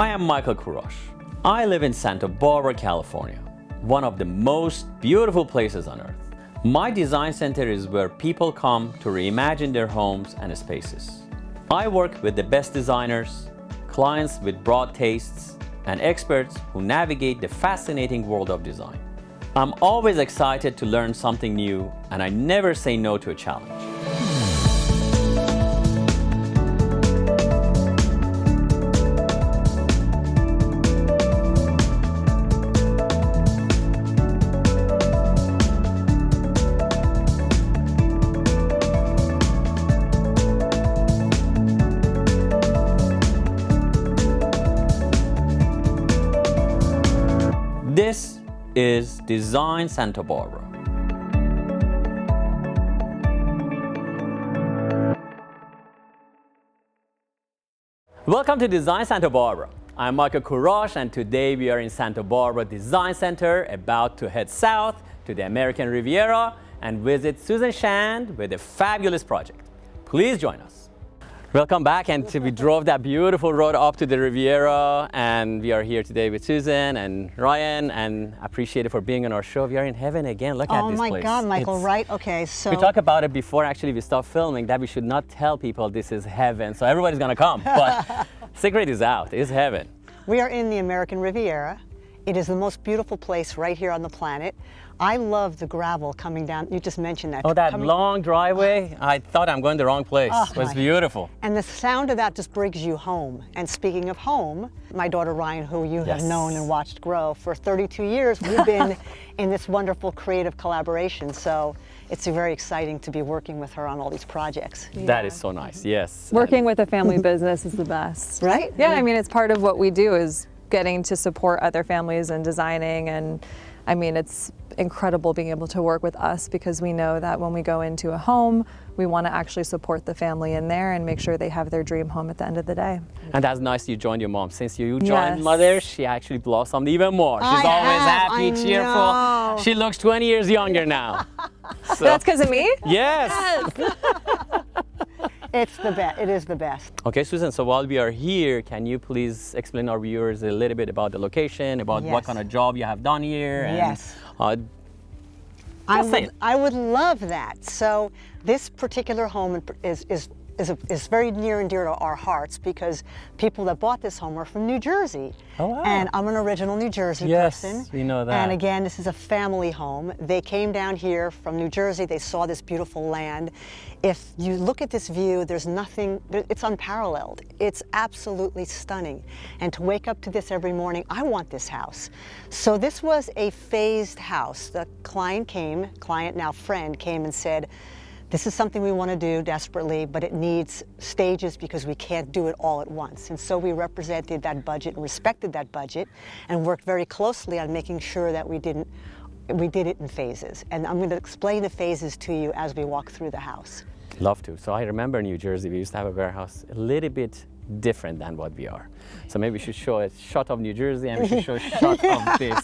Hi, I'm Michael Kurosh. I live in Santa Barbara, California, one of the most beautiful places on earth. My design center is where people come to reimagine their homes and spaces. I work with the best designers, clients with broad tastes, and experts who navigate the fascinating world of design. I'm always excited to learn something new, and I never say no to a challenge. This is Design Santa Barbara. Welcome to Design Santa Barbara. I'm Michael Kurosh, and today we are in Santa Barbara Design Center, about to head south to the American Riviera and visit Susan Shand with a fabulous project. Please join us. Welcome back, and we drove that beautiful road up to the Riviera, and we are here today with Susan and Ryan, and appreciate it for being on our show. We are in heaven again. Look at this place. Oh my God, Michael, right? Okay, so we talked about it before actually we stopped filming, that we should not tell people this is heaven, so everybody's gonna come. But secret is out, it's heaven. we are in the American Riviera. It is the most beautiful place right here on the planet. I love the gravel coming down. You just mentioned that. Oh, that long driveway? I thought I'm going the wrong place. Oh, It was my. beautiful. And the sound of that just brings you home. And speaking of home, my daughter Ryan, who you have Yes. known and watched grow for 32 years, we've been in this wonderful creative collaboration. So it's very exciting to be working with her on all these projects. That is so nice, yes. Working with a family business is the best. Right? Yeah, I mean, it's part of what we do is getting to support other families and designing, and I mean, it's incredible being able to work with us because we know that when we go into a home, we want to actually support the family in there and make sure they have their dream home at the end of the day. And that's nice you joined your mom. Since you joined Yes. mother, she actually blossomed even more. She's I always have, happy, I cheerful. know. She looks 20 years younger now. So, That's because of me? yes. It's the best. It is the best. Okay, Susan, so while we are here, can you please explain our viewers a little bit about the location, about what Yes. kind of job you have done here? And, Yes. Just say it. I would love that. So this particular home is very near and dear to our hearts because people that bought this home are from New Jersey. Oh, wow. And I'm an original New Jersey Yes, person. we know that. And again, this is a family home. They came down here from New Jersey. They saw this beautiful land. If you look at this view, there's nothing, it's unparalleled. It's absolutely stunning. And to wake up to this every morning, I want this house. So this was a phased house. The client now friend came and said, this is something we want to do desperately, but it needs stages because we can't do it all at once. And so we represented that budget and respected that budget and worked very closely on making sure that we did it in phases. And I'm going to explain the phases to you as we walk through the house. Love to. So I remember New Jersey, we used to have a warehouse a little bit different than what we are. So maybe we should show a shot of New Jersey and we should show a shot of this.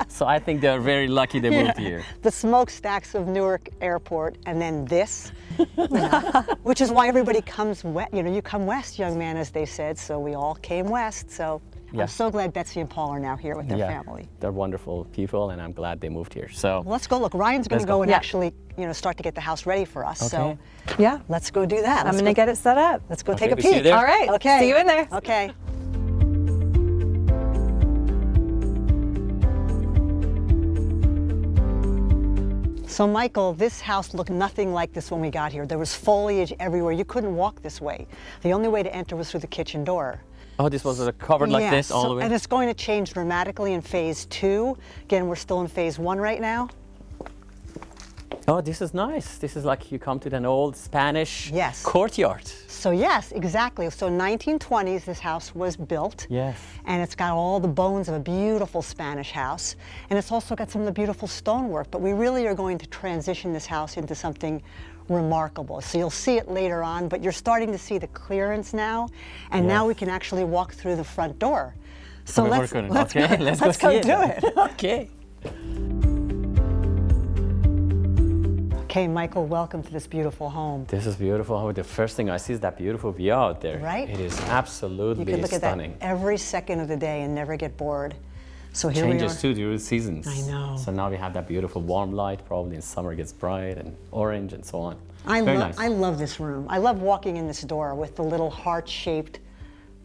So I think they're very lucky they moved here. The smokestacks of Newark Airport, and then this, which is why everybody comes west. You know, you come west, young man, as they said. So we all came west. So Yeah. I'm so glad Betsy and Paul are now here with their family. They're wonderful people, and I'm glad they moved here. So Well, let's go look. Ryan's going Let's to go go. and Yeah. actually, start to get the house ready for us. Okay. So Yeah. let's go do that. I'm going to get it set up. Let's go Okay, take a we see you peek. there. All right. Okay. See you in there. Okay. So Michael, this house looked nothing like this when we got here. There was foliage everywhere. You couldn't walk this way. The only way to enter was through the kitchen door. oh, this was covered like this all the way? And it's going to change dramatically in phase 2. Again, we're still in phase 1 right now. Oh, this is nice. This is like you come to an old Spanish Yes. courtyard. So yes, exactly. So 1920s, this house was built. Yes. And it's got all the bones of a beautiful Spanish house. And it's also got some of the beautiful stonework. But we really are going to transition this house into something remarkable. So you'll see it later on, but you're starting to see the clearance now. And now Yes. we can actually walk through the front door. So Okay, let's okay, let's go see do it. Okay. Okay, Michael, welcome to this beautiful home. This is beautiful. Oh, the first thing I see is that beautiful view out there. Right? It is absolutely You can look stunning. at that every second of the day and never get bored. So here we are. Changes too during the seasons. I know. So now we have that beautiful warm light. Probably in summer it gets bright and orange and so on. Very nice. I love this room. I love walking in this door with the little heart-shaped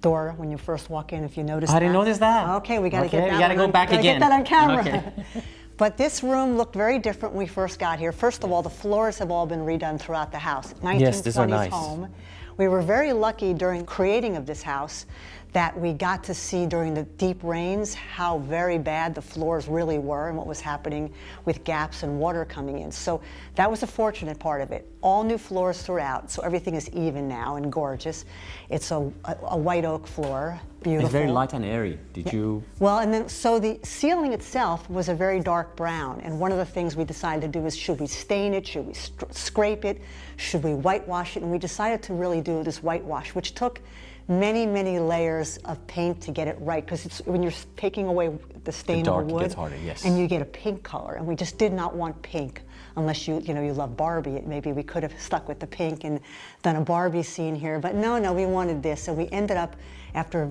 door when you first walk in, if you notice that. I didn't notice that. Okay, we got to get that we got to go back gotta again. Get that on camera. Okay. But this room looked very different when we first got here. First of all, the floors have all been redone throughout the house. 1920s Yes, these are nice. home. We were very lucky during creating of this house that we got to see during the deep rains how very bad the floors really were and what was happening with gaps and water coming in. So that was a fortunate part of it. All new floors throughout, so everything is even now and gorgeous. It's a white oak floor, beautiful. It's very light and airy. Did you? Well, and then so the ceiling itself was a very dark brown, and one of the things we decided to do is, should we stain it, should we scrape it, should we whitewash it, and we decided to really do this whitewash, which took many, many layers of paint to get it right, because when you're taking away the stain dark of the wood, gets harder, yes. and you get a pink color, and we just did not want pink unless you love Barbie. Maybe we could have stuck with the pink and done a Barbie scene here, but no, we wanted this, and we ended up, after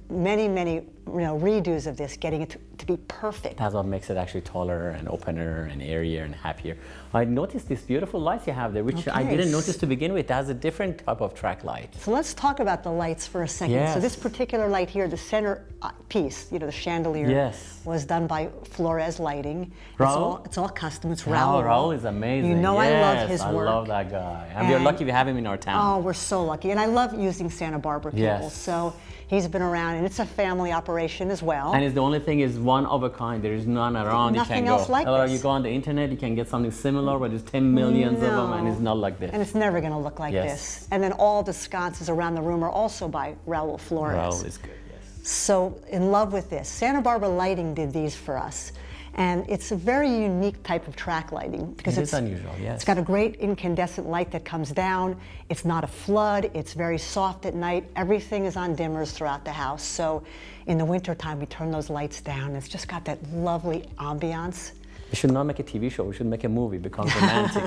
many redos of this, getting it to be perfect. That's what makes it actually taller and opener and airier and happier. I noticed these beautiful lights you have there, which I Okay. didn't notice to begin with. That's a different type of track light. So let's talk about the lights for a second. Yes. So this particular light here, the center piece, the chandelier, Yes. was done by Flores Lighting. Raul? It's all custom. It's Wow, Raul. Raul is amazing. You know, yes, I love his work. I love that guy. And we're And- lucky we have him in our town. Oh, we're so lucky. And I love using Santa Barbara people. Yes. So he's been around, and it's a family operation as well. And it's the only thing is one of a kind. There is none around. Nothing you can else go. like Or this. you go on the internet, you can get something similar, but there's 10 millions of them, and No. it's not like this. And it's never going to look like Yes. this. And then all the sconces around the room are also by Raul Flores. Raul is good. Yes. So in love with this. Santa Barbara Lighting did these for us. And it's a very unique type of track lighting because It it's is unusual. Yes. It's got a great incandescent light that comes down. It's not a flood. It's very soft at night. Everything is on dimmers throughout the house. So in the wintertime, we turn those lights down. It's just got that lovely ambiance. We should not make a TV show. We should make a movie. It becomes romantic.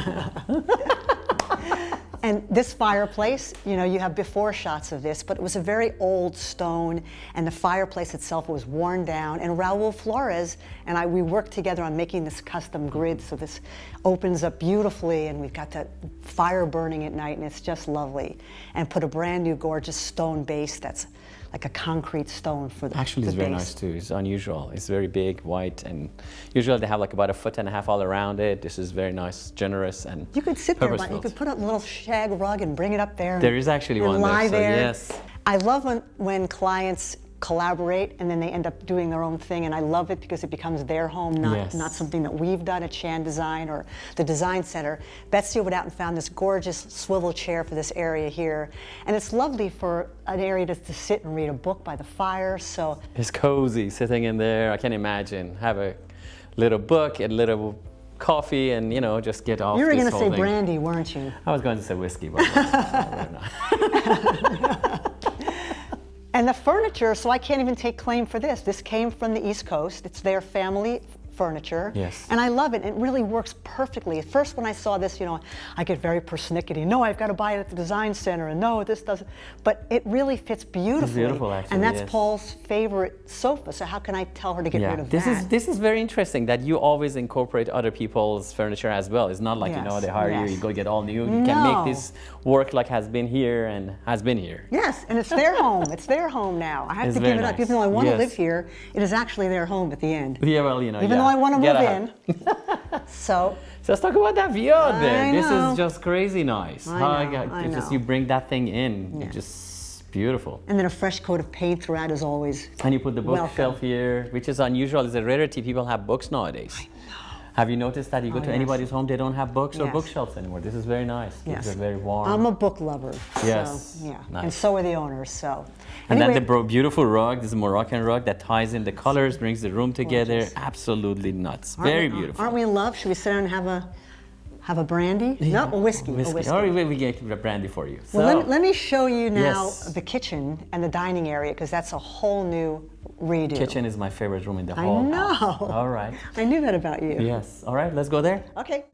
And this fireplace, you have before shots of this, but it was a very old stone, and the fireplace itself was worn down. And Raul Flores and we worked together on making this custom grid, so this opens up beautifully, and we've got that fire burning at night, and it's just lovely. And put a brand new gorgeous stone base that's like a concrete stone for the Actually, it's the very base. nice too. It's unusual. It's very big, white, and usually they have like about 1.5 feet all around it. This is very nice, generous, and You could sit there, but you purposeful. could put a little shag rug and bring it up there. There is actually and one there, lie so yes. I love when clients collaborate and then they end up doing their own thing, and I love it because it becomes their home, Yes. not something that we've done at Chan Design or the Design Center. Betsy went out and found this gorgeous swivel chair for this area here, and it's lovely for an area to sit and read a book by the fire. So It's cozy sitting in there. I can imagine. Have a little book, a little coffee, and just get off. you were this going to whole say thing. brandy, weren't you? I was going to say whiskey, but we're not. And the furniture, so I can't even take claim for this. This came from the East Coast. It's their family furniture. Yes. And I love it. It really works perfectly. At first when I saw this, I get very persnickety. No, I've got to buy it at the Design Center. And no, this doesn't. But it really fits beautifully. beautiful, actually, and that's yes. Paul's favorite sofa. So how can I tell her to get rid of that? This is very interesting that you always incorporate other people's furniture as well. It's not like Yes, they hire yes. you go get all new. You can No. make this work like has been here and has been here. Yes, and it's their home. It's their home now. I have It's to give very it up. nice. Even though I want to Yes. live here, it is actually their home at the end. Yeah, well, Even though I want to move in. So So let's talk about that view out there. I This know. is just crazy nice. I It's just know. you bring that thing in. Yeah. It's just beautiful. And then a fresh coat of paint throughout is always And you put the welcome. bookshelf here, which is unusual. It's a rarity. People have books nowadays. Have you noticed that you go Oh, to yes. anybody's home, they don't have books or Yes. bookshelves anymore? This is very nice. Yes. These are very warm. I'm a book lover. Yes. So, yeah. Nice. And so are the owners. So. And Anyway, then the beautiful rug, this Moroccan rug that ties in the colors, brings the room together. Gorgeous. Absolutely nuts. aren't Very we- beautiful. Aren't we in love? Should we sit down and have a brandy? No, a whiskey. A whiskey. Or we get a brandy for you. Well, So, let me show you now Yes. the kitchen and the dining area, because that's a whole new redo. kitchen is my favorite room in the I whole know. house. All right. I knew that about you. Yes. All right, let's go there. Okay.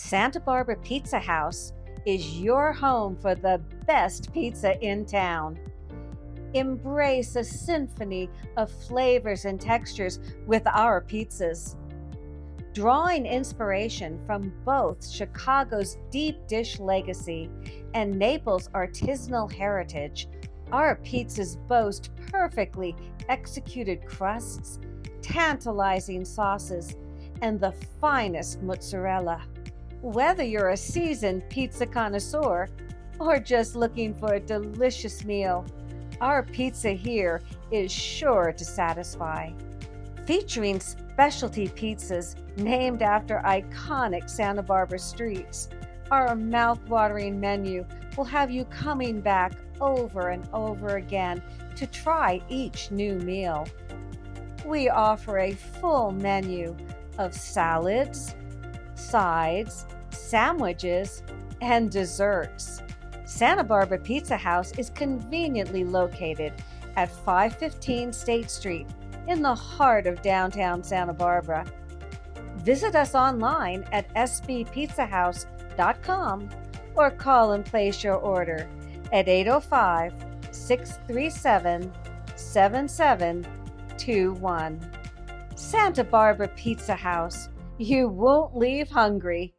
Santa Barbara Pizza House is your home for the best pizza in town. Embrace a symphony of flavors and textures with our pizzas. Drawing inspiration from both Chicago's deep dish legacy and Naples' artisanal heritage, our pizzas boast perfectly executed crusts, tantalizing sauces, and the finest mozzarella. Whether you're a seasoned pizza connoisseur or just looking for a delicious meal, our pizza here is sure to satisfy. Featuring specialty pizzas named after iconic Santa Barbara streets, our mouth-watering menu will have you coming back over and over again to try each new meal. We offer a full menu of salads, sides, sandwiches, and desserts. Santa Barbara Pizza House is conveniently located at 515 State Street in the heart of downtown Santa Barbara. Visit us online at sbpizzahouse.com or call and place your order at 805-637-7721. Santa Barbara Pizza House. You won't leave hungry.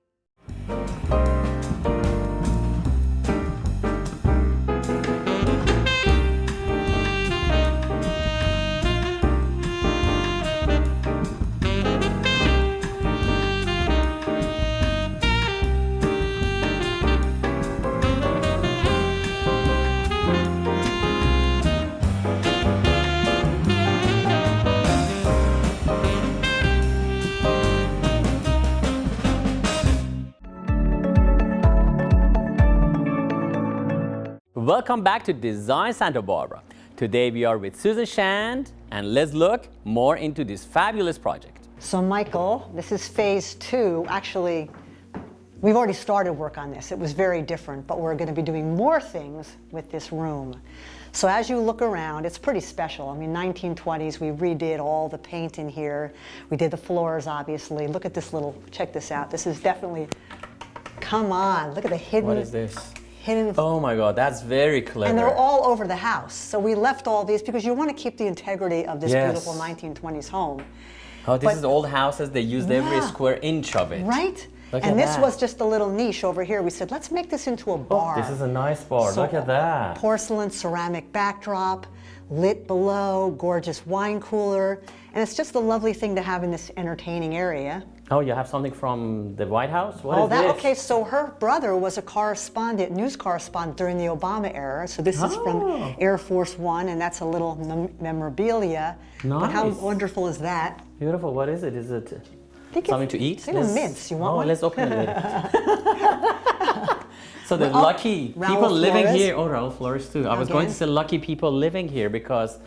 Welcome back to Design Santa Barbara. Today we are with Susan Shand, and let's look more into this fabulous project. So Michael, this is phase 2. Actually, we've already started work on this. It was very different, but we're going to be doing more things with this room. So as you look around, it's pretty special. I mean, 1920s, we redid all the paint in here. We did the floors, obviously. Look at this little, check this out. This is definitely, come on, look at the hidden. What is this? Hidden. Oh my God, that's very clever. And they're all over the house. So we left all these because you want to keep the integrity of this beautiful 1920s home. Oh, this is old houses. They used every square inch of it. Right? Look and at this that. was just a little niche over here. We said, let's make this into a bar. Oh, this is a nice bar. So look at that. Porcelain ceramic backdrop, lit below, gorgeous wine cooler. And it's just a lovely thing to have in this entertaining area. Oh, you have something from the White House? What is this? Okay, so her brother was a correspondent, news correspondent during the Obama era. So this is from Air Force One, and that's a little memorabilia. Nice. But how wonderful is that? Beautiful. What is it? Is it I think something to eat? It's little mints. You want one? Let's open it. So the lucky Raul people living Flores. here. Oh, Raul Flores too. I was going to say lucky people living here because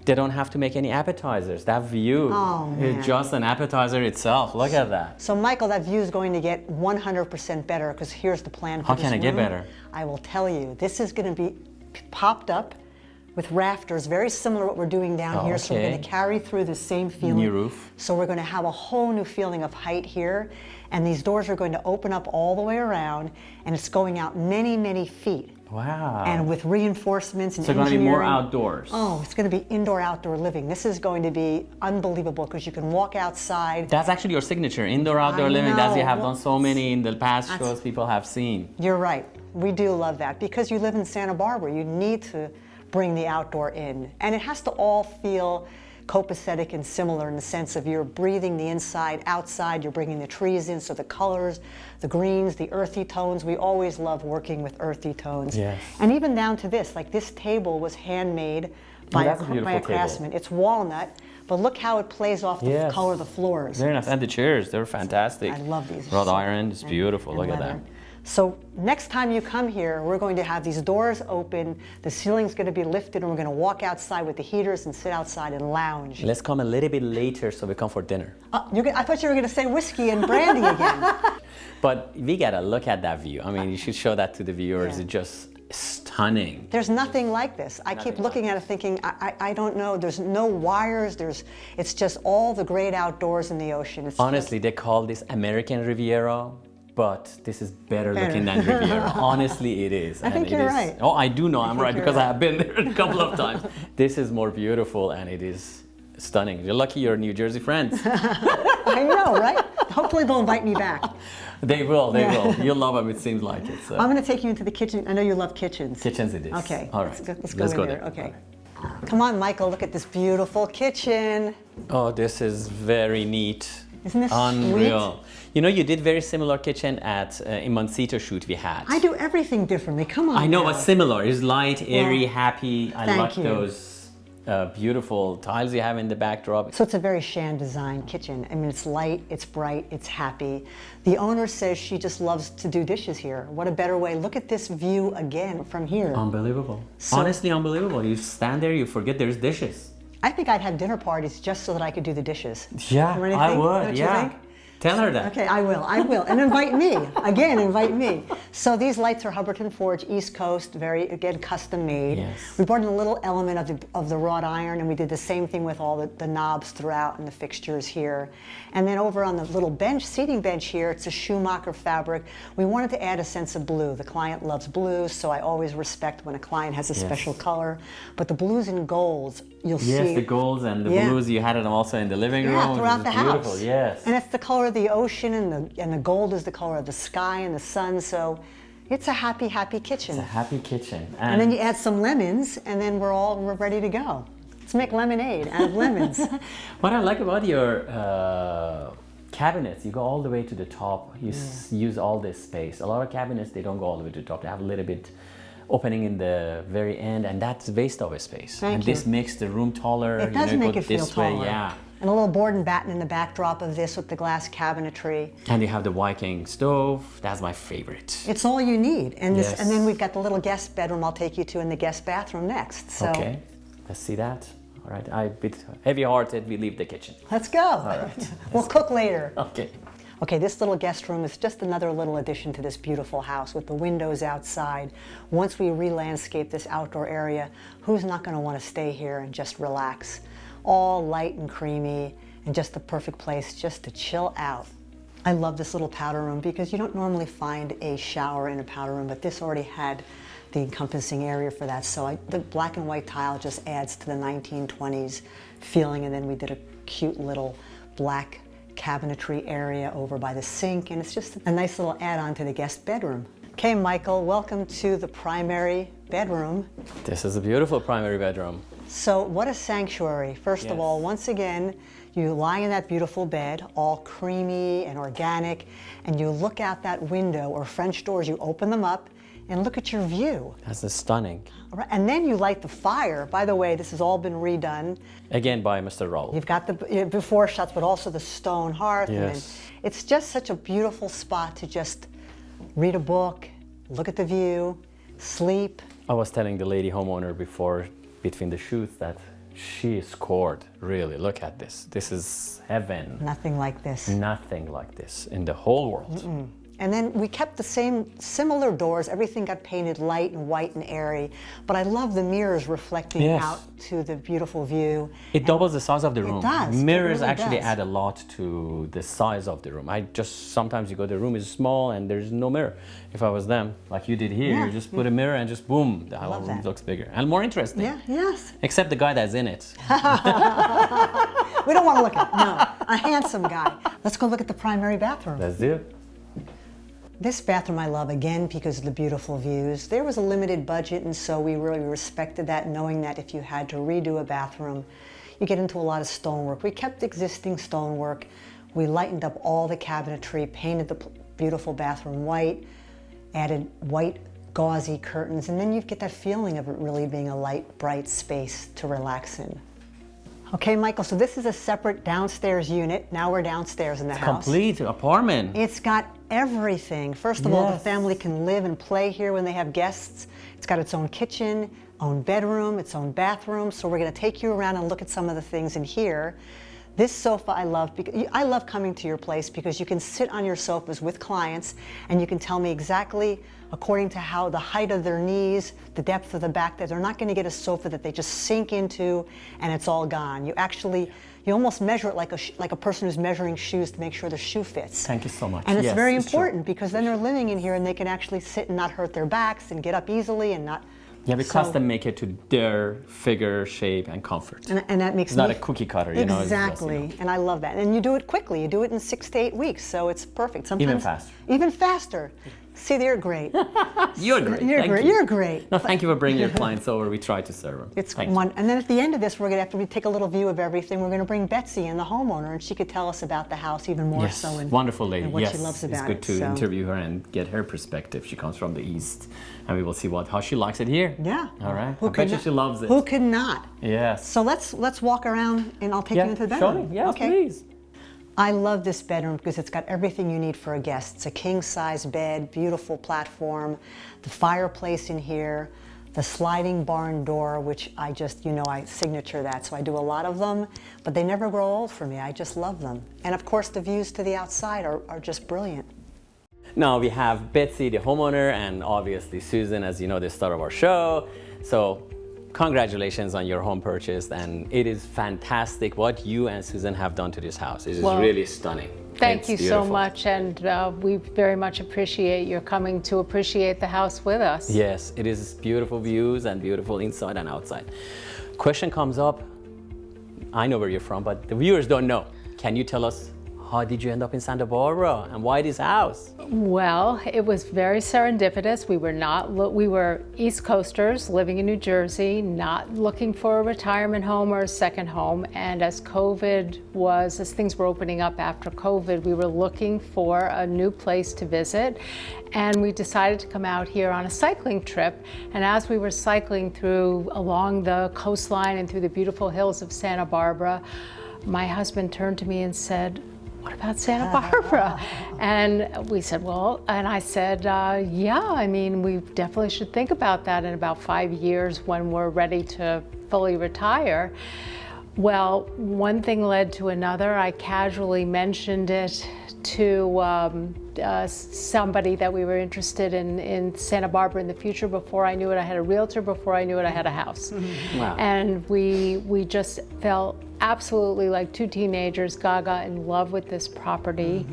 they don't have to make any appetizers. That view is just an appetizer itself. Look at that. So Michael, that view is going to get 100% better because here's the plan for How this can it get room. better? I will tell you. This is going to be popped up with rafters, very similar to what we're doing down here. So we're going to carry through the same feeling. New roof. So we're going to have a whole new feeling of height here. And these doors are going to open up all the way around, and it's going out many, many feet. Wow. And with reinforcements and so it's going to be more engineering. outdoors. Oh, it's going to be indoor-outdoor living. This is going to be unbelievable because you can walk outside. That's actually your signature, indoor-outdoor I living. That's know. you have done so many in the past shows people have seen. You're right. We do love that because you live in Santa Barbara. You need to bring the outdoor in. And it has to all feel copacetic and similar in the sense of you're breathing the inside, outside, you're bringing the trees in, so the colors, the greens, the earthy tones. We always love working with earthy tones. Yes. And even down to this, like this table was handmade by that's a beautiful a craftsman. It's walnut, but look how it plays off the color of the floors. Very nice. And the chairs, they're fantastic. I love these. Wrought iron is beautiful. Look at that. So next time you come here, we're going to have these doors open, the ceiling's going to be lifted, and we're going to walk outside with the heaters and sit outside and lounge. Let's come a little bit later so we come for dinner. I thought you were going to say whiskey and brandy again. But we got to look at that view. I mean, you should show that to the viewers. Yeah. It's just stunning. There's nothing like this. I keep looking at it thinking, I don't know, there's no wires, it's just all the great outdoors in the ocean. It's Honestly, they call this American Riviera. but this is better looking than Riviera. Honestly, it is. I think you're right. Oh, I do know I'm think right you're because I right. have been there a couple of times. This is more beautiful and it is stunning. You're lucky you're New Jersey friends. I know, right? Hopefully they'll invite me back. They will. You'll love them, it seems like it. So. I'm going to take you into the kitchen. I know you love kitchens. Kitchens it is. Okay. All right. Let's go in there. Okay. Come on, Michael, look at this beautiful kitchen. Oh, this is very neat. Isn't this unreal? You know, you did very similar kitchen at in Moncito shoot we had. I do everything differently. Come on. I know, now. but similar. It's light, airy, Yeah. happy. I Thank like you. those beautiful tiles you have in the backdrop. So it's a very Shan design kitchen. I mean, it's light, it's bright, it's happy. The owner says she just loves to do dishes here. What a better way. Look at this view again from here. Unbelievable. So- Honestly, unbelievable. You stand there, you forget there's dishes. I think I'd have dinner parties just so that I could do the dishes. Yeah, You ready to I think? would. Don't you Yeah. think? Tell her that. Okay, I will. And invite me. Again, invite me. So these lights are Hubbardton Forge, East Coast, very, again, custom made. Yes. We brought in a little element of the wrought iron, and we did the same thing with all the knobs throughout and the fixtures here. And then over on the little bench, seating bench here, it's a Schumacher fabric. We wanted to add a sense of blue. The client loves blues, so I always respect when a client has a special color. But the blues and golds, you'll see. Yes, the golds and the Yeah. blues, you had them also in the living room. Yeah, throughout It's the beautiful. house. Yes. And it's the color of the ocean, and the gold is the color of the sky and the sun. So it's a happy, happy kitchen. It's a happy kitchen. And then you add some lemons, and then we're ready to go. Let's make lemonade out of lemons. What I like about your cabinets, you go all the way to the top. You use all this space. A lot of cabinets, they don't go all the way to the top. They have a little bit opening in the very end, and that's waste of a space. Thank and you. this makes the room taller. It does you make go it feel this way, taller. yeah. And a little board and batten in the backdrop of this with the glass cabinetry. And you have the Viking stove. That's my favorite. It's all you need. And this, Yes. and then we've got the little guest bedroom I'll take you to, and the guest bathroom next. So Okay, let's see that. All right, I'm a bit heavy-hearted. We leave the kitchen. let's go. All right. We'll cook later. Okay. Okay, this little guest room is just another little addition to this beautiful house with the windows outside. Once we re-landscape this outdoor area, who's not going to want to stay here and just relax? All light and creamy and just the perfect place just to chill out. I love this little powder room because you don't normally find a shower in a powder room, but this already had the encompassing area for that. So the black and white tile just adds to the 1920s feeling, and then we did a cute little black cabinetry area over by the sink, and it's just a nice little add-on to the guest bedroom. Okay, Michael, welcome to the primary bedroom. This is a beautiful primary bedroom. So what a sanctuary. First of Yes. all, once again, you lie in that beautiful bed, all creamy and organic, and you look out that window or French doors, you open them up and look at your view. That's stunning. All right, and then you light the fire. By the way, this has all been redone. Again by Mr. Raul. You've got the before shots, but also the stone hearth. And then Yes. it's just such a beautiful spot to just read a book, look at the view, sleep. I was telling the lady homeowner before, between the shoots, that she scored. Really, look at this. This is heaven. Nothing like this. Nothing like this in the whole world. And then we kept the same similar doors. Everything got painted light and white and airy. But I love the mirrors reflecting Yes. out to the beautiful view. It doubles the size of the room. does. It Mirrors really actually does. add a lot to the size of the room. Sometimes you go, the room is small and there's no mirror. If I was them, like you did here, Yeah. you just put a mirror and just boom, the whole love room that. looks bigger and more interesting. Yeah, yes. Except the guy that's in it. We don't want to look at it. No, a handsome guy. Let's go look at the primary bathroom. Let's do. This bathroom I love, again, because of the beautiful views. There was a limited budget, and so we really respected that, knowing that if you had to redo a bathroom, you get into a lot of stonework. We kept existing stonework. We lightened up all the cabinetry, painted the beautiful bathroom white, added white gauzy curtains, and then you get that feeling of it really being a light, bright space to relax in. Okay, Michael, so this is a separate downstairs unit. Now we're downstairs in the house. Complete apartment. It's got everything. First of all, the Yes. family can live and play here when they have guests. It's got its own kitchen, own bedroom, its own bathroom. So we're going to take you around and look at some of the things in here. This sofa I love because I love coming to your place because you can sit on your sofas with clients and you can tell me exactly according to how the height of their knees, the depth of the back, that they're not going to get a sofa that they just sink into and it's all gone. You almost measure it like a person who's measuring shoes to make sure the shoe fits. Thank you so much. And it's Yes, very it's important true. because then they're living in here and they can actually sit and not hurt their backs and get up easily and not. Yeah, we So- custom make it to their figure, shape, and comfort. And that makes It's not me- a cookie cutter, you know. it's just, Exactly, and I love that. And you do it quickly. You do it in 6 to 8 weeks, so it's perfect. Sometimes faster. Even faster. See, you're great. You're great. You're Thank great. you. You're great. No, thank you for bringing your clients over. We try to serve them. It's Thank you. one. And then at the end of this, after we take a little view of everything, we're going to bring Betsy in, the homeowner, and she could tell us about the house even more Yes, so. And, wonderful lady. And what yes, she loves it's about good it. to so. interview her and get her perspective. She comes from the east, and we will see how she likes it here. Yeah. All right. Who I could bet you not- she loves it. Who could not? Yes. So let's walk around, and I'll take you into the show bedroom. me. Yes, okay. please. I love this bedroom because it's got everything you need for a guest. It's a king-size bed, beautiful platform, the fireplace in here, the sliding barn door, which I just, I signature that, so I do a lot of them, but they never grow old for me. I just love them. And of course, the views to the outside are just brilliant. Now we have Betsy, the homeowner, and obviously Susan, as you know, the star of our show. So congratulations on your home purchase, and it is fantastic what you and Susan have done to this house. It is Well, really stunning. Thank It's you beautiful. so much, and we very much appreciate your coming to appreciate the house with us. Yes, it is beautiful views and beautiful inside and outside. Question comes up. I know where you're from, but the viewers don't know. Can you tell us how did you end up in Santa Barbara and why this house? Well, it was very serendipitous. We were East Coasters living in New Jersey, not looking for a retirement home or a second home. And as things were opening up after COVID, we were looking for a new place to visit. And we decided to come out here on a cycling trip. And as we were cycling along the coastline and through the beautiful hills of Santa Barbara, my husband turned to me and said, "What about Santa Barbara?" And we said, and I said, yeah, I mean, we definitely should think about that in about 5 years when we're ready to fully retire. Well, one thing led to another. I casually mentioned it to somebody that we were interested in Santa Barbara in the future. Before I knew it, I had a realtor. Before I knew it, I had a house. Wow. And we just felt absolutely like two teenagers, gaga in love with this property.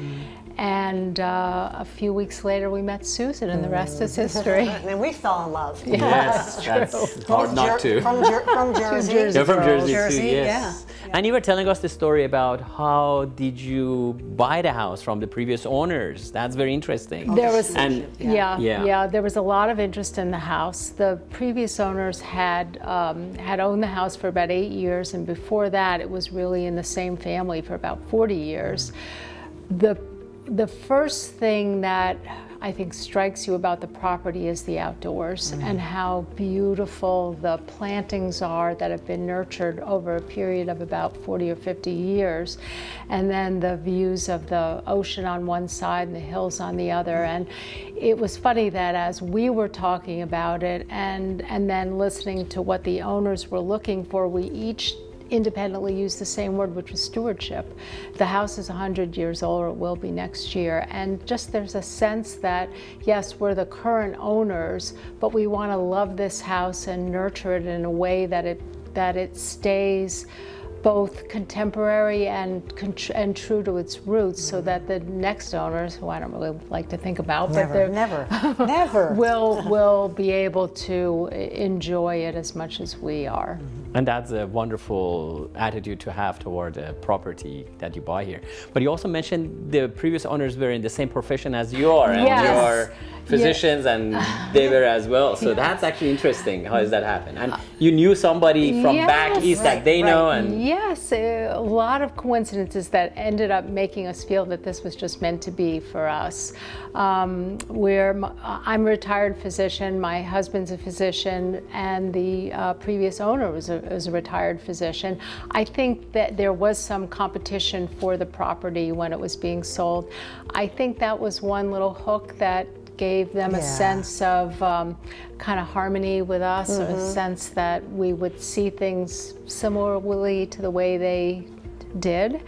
And a few weeks later, we met Susan, and the rest is history. And then we fell in love. Yes, that's hard not to. From Jersey. You're from Jersey, Jersey, too, yes. yeah. And you were telling us the story about how did you buy the house from the previous owners. That's very interesting. There was, And yeah, there was a lot of interest in the house. The previous owners had owned the house for about 8 years, and before that, it was really in the same family for about 40 years. The first thing that I think strikes you about the property is the outdoors and how beautiful the plantings are that have been nurtured over a period of about 40 or 50 years. And then the views of the ocean on one side and the hills on the other. And it was funny that as we were talking about it and then listening to what the owners were looking for, we each independently used the same word, which was stewardship. The house is 100 years old, or it will be next year, and just there's a sense that, yes, we're the current owners, but we want to love this house and nurture it in a way that it stays both contemporary and true to its roots, so that the next owners, who I don't really like to think about, Never. will be able to enjoy it as much as we are. And that's a wonderful attitude to have toward the property that you buy here. But you also mentioned the previous owners were in the same profession as you are, and Yes. you're physicians, and they were as well. So that's actually interesting. How does that happen? And you knew somebody from back Yes. east that they know, and Yes, a lot of coincidences that ended up making us feel that this was just meant to be for us. I'm a retired physician, my husband's a physician, and the previous owner was a retired physician. I think that there was some competition for the property when it was being sold. I think that was one little hook that gave them a sense of kind of harmony with us, or a sense that we would see things similarly to the way they did.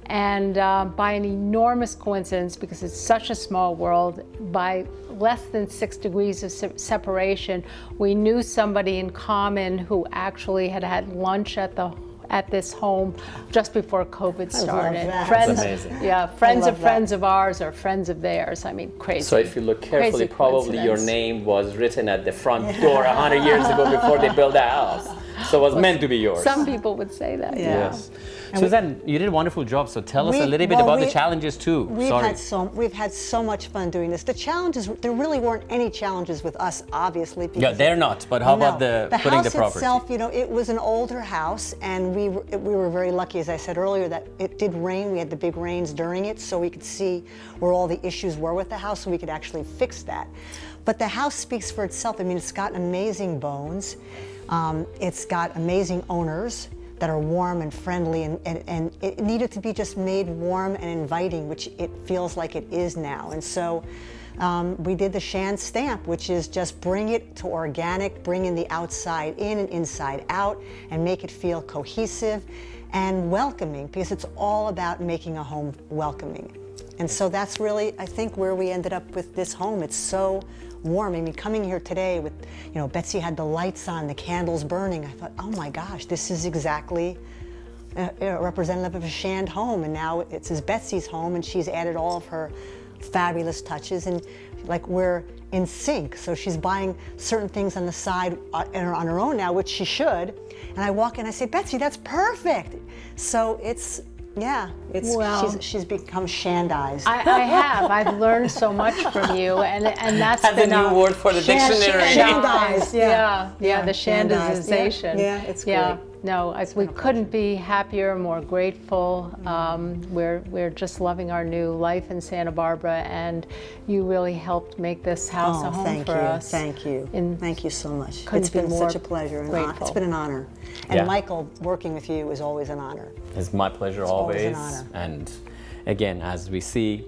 And by an enormous coincidence, because it's such a small world, by less than 6 degrees of separation, we knew somebody in common who actually had had lunch at this home just before COVID started. That's amazing. Yeah, friends of friends of ours or friends of theirs. I mean, crazy. So if you look carefully, Crazy probably your coincidence. name was written at the front door 100 years ago before they built the house. So it was meant to be yours. Some people would say that. Yeah. Yes. Susan, you did a wonderful job. So tell us a We- little bit well, about the we- challenges too. We've had so much fun doing this. The challenges, there really weren't any challenges with us, obviously. Yeah, they're not. But how about No. the putting the house property? itself, you know, it was an older house, and we were very lucky, as I said earlier, that it did rain. We had the big rains during it, so we could see where all the issues were with the house, so we could actually fix that. But the house speaks for itself. I mean, it's got amazing bones. It's got amazing owners that are warm and friendly, and it needed to be just made warm and inviting, which it feels like it is now. And so we did the Shan stamp, which is just bring it to organic, bring in the outside in and inside out, and make it feel cohesive and welcoming, because it's all about making a home welcoming. And so that's really, I think, where we ended up with this home. It's so warm. I mean, coming here today with, you know, Betsy had the lights on, the candles burning. I thought, oh my gosh, this is exactly a representative of a Shand home. And now it's Betsy's home, and she's added all of her fabulous touches, and like we're in sync. So she's buying certain things on the side on her own now, which she should. And I walk in, I say, Betsy, that's perfect. So it's, yeah, it's Well, she's become Shandized. I have. I've learned so much from you, and that's That's been a new word for the dictionary. Shandized, Yeah, the Shandized. Shandization. Yeah, it's Yeah, great. no, we couldn't be happier, more grateful. We're just loving our new life in Santa Barbara, and you really helped make this house a home thank for you, us. thank you, And thank you so much. couldn't It's be been more such a pleasure, and grateful. it's been an honor. And Yeah. Michael, working with you is always an honor. It's my pleasure always always. an honor. And again, as we see,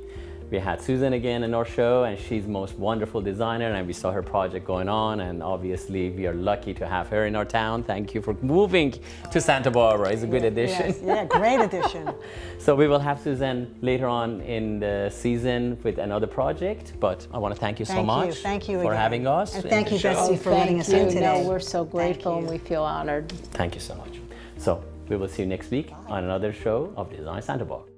we had Susan again in our show, and she's the most wonderful designer, and we saw her project going on, and obviously we are lucky to have her in our town. Thank you for moving to Santa Barbara. It's a good addition. Yes, yeah, great addition. So we will have Susan later on in the season with another project, but I want to thank you so much Thank you for again. having us. And in thank the you, show. Betsy, for letting us in today. No, we're so grateful, Thank and you. we feel honored. Thank you so much. So we will see you next week on another show of Design Santa Barbara.